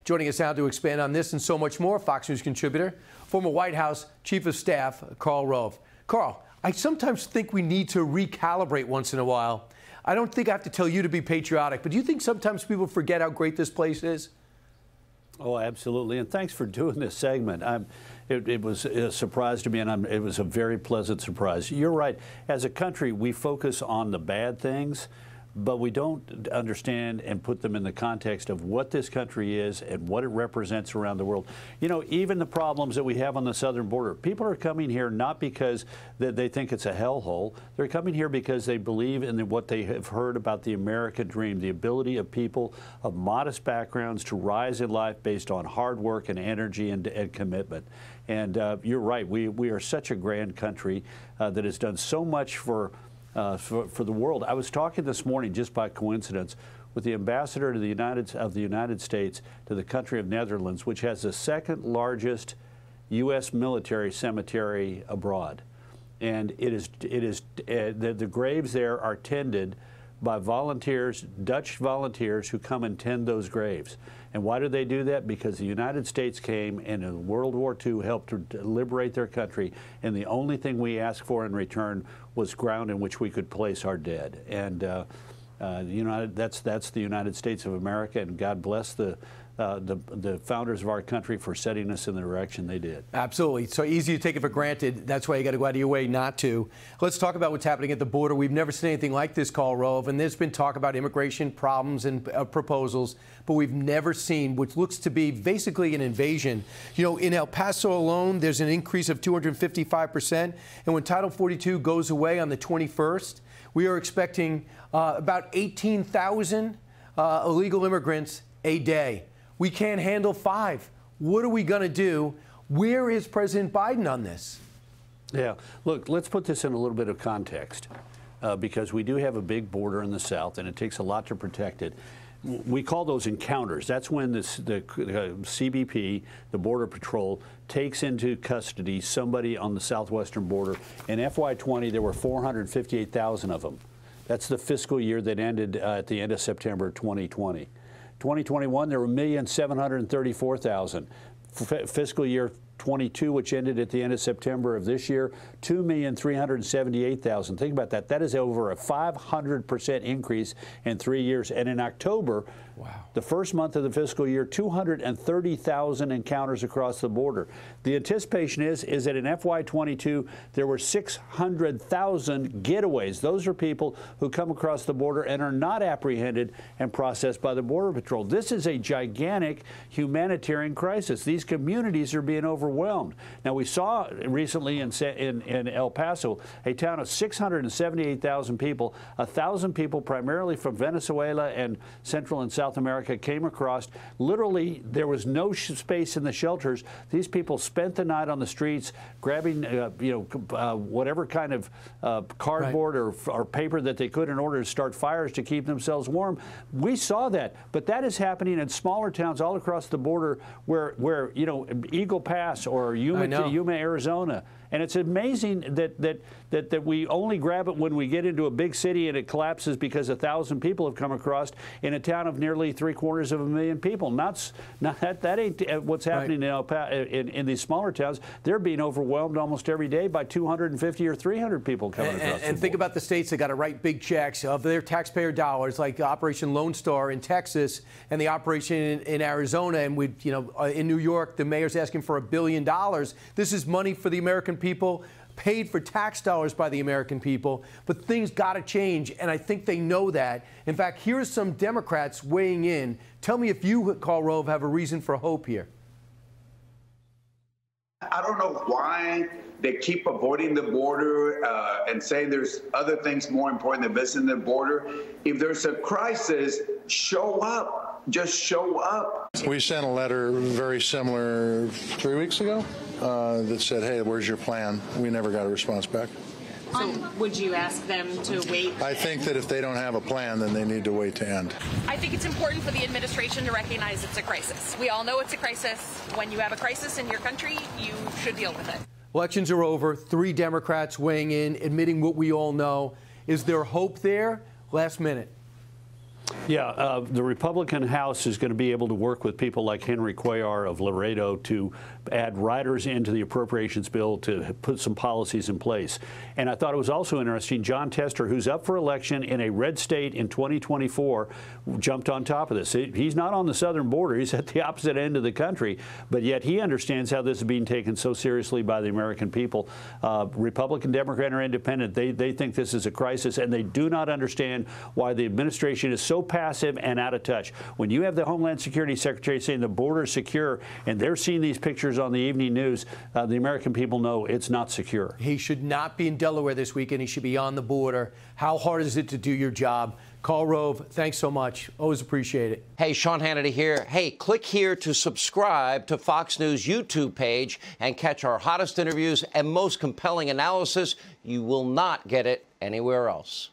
Joining us now to expand on this and so much more, Fox News contributor, former White House Chief of Staff, Karl Rove. Karl, I sometimes think we need to recalibrate once in a while. I don't think I have to tell you to be patriotic, but do you think sometimes people forget how great this place is? Oh, absolutely. And thanks for doing this segment. It was a surprise to me, and it was a very pleasant surprise. You're right. As a country, we focus on the bad things, but we don't understand and put them in the context of what this country is and what it represents around the world. You know, even the problems that we have on the southern border, people are coming here not because they think it's a hellhole. They're coming here because they believe in what they have heard about the American dream, the ability of people of modest backgrounds to rise in life based on hard work and energy and commitment. And you're right. We are such a grand country that has done so much for the world. I was talking this morning, just by coincidence, with the ambassador to the United States to the country of Netherlands, which has the second largest U.S. military cemetery abroad, and the graves there are tended by volunteers, Dutch volunteers, who come and tend those graves. And why do they do that? Because the United States came and in World War II helped to liberate their country, and the only thing we asked for in return was ground in which we could place our dead. And that's the United States of America, and God bless the founders of our country for setting us in the direction they did. Absolutely. So easy to take it for granted. That's why you got to go out of your way not to. Let's talk about what's happening at the border. We've never seen anything like this, Karl Rove, and there's been talk about immigration problems and proposals, but we've never seen what looks to be basically an invasion. You know, in El Paso alone, there's an increase of 255%, and when Title 42 goes away on the 21st, we are expecting about 18,000 illegal immigrants a day. We can't handle 5. What are we going to do? Where is President Biden on this? Yeah, look, let's put this in a little bit of context because we do have a big border in the south, and it takes a lot to protect it. We call those encounters. That's when the CBP, the Border Patrol, takes into custody somebody on the southwestern border. In FY20, there were 458,000 of them. That's the fiscal year that ended at the end of September 2020. 2021, there were 1,734,000. Fiscal year 22, which ended at the end of September of this year, 2,378,000. Think about that. That is over a 500% increase in 3 years. And in October, wow, the first month of the fiscal year, 230,000 encounters across the border. The anticipation is that in FY22, there were 600,000 getaways. Those are people who come across the border and are not apprehended and processed by the Border Patrol. This is a gigantic humanitarian crisis. These communities are being overwhelmed. Now, we saw recently in El Paso, a town of 678,000 people, 1,000 people primarily from Venezuela and Central and South America came across. Literally, there was no space in the shelters. These people spent the night on the streets, grabbing whatever kind of cardboard or paper that they could in order to start fires to keep themselves warm. We saw that, but that is happening in smaller towns all across the border where Eagle Pass or Yuma, Arizona. And it's amazing that we only grab it when we get into a big city and it collapses because 1,000 people have come across in a town of nearly 750,000 people. That ain't what's happening in these smaller towns. They're being overwhelmed almost every day by 250 or 300 people coming across. And think about the states that got to write big checks of their taxpayer dollars, like Operation Lone Star in Texas and the operation in Arizona, and in New York, the mayor's asking for $1 billion. This is money for the American people, paid for tax dollars by the American people, but things got to change, and I think they know that. In fact, here's some Democrats weighing in. Tell me if you, Karl Rove, have a reason for hope here. I don't know why they keep avoiding the border and saying there's other things more important than visiting the border. If there's a crisis, show up. Just show up. We sent a letter very similar 3 weeks ago that said, hey, where's your plan? We never got a response back. So would you ask them to wait? I think that if they don't have a plan, then they need to wait to end. I think it's important for the administration to recognize it's a crisis. We all know it's a crisis. When you have a crisis in your country, you should deal with it. Elections are over. 3 Democrats weighing in, admitting what we all know. Is there hope there? Last minute. Yeah, the Republican House is going to be able to work with people like Henry Cuellar of Laredo to add riders into the appropriations bill to put some policies in place. And I thought it was also interesting, John Tester, who's up for election in a red state in 2024, jumped on top of this. He's not on the southern border. He's at the opposite end of the country, but yet he understands how this is being taken so seriously by the American people. Republican, Democrat, or Independent, they think this is a crisis, and they do not understand why the administration is so passive and out of touch. When you have the Homeland Security Secretary saying the border is secure, and they're seeing these pictures on the evening news, the American people know it's not secure. He should not be in Delaware this weekend. He should be on the border. How hard is it to do your job? Karl Rove, thanks so much. Always appreciate it. Hey, Sean Hannity here. Hey, click here to subscribe to Fox News YouTube page and catch our hottest interviews and most compelling analysis. You will not get it anywhere else.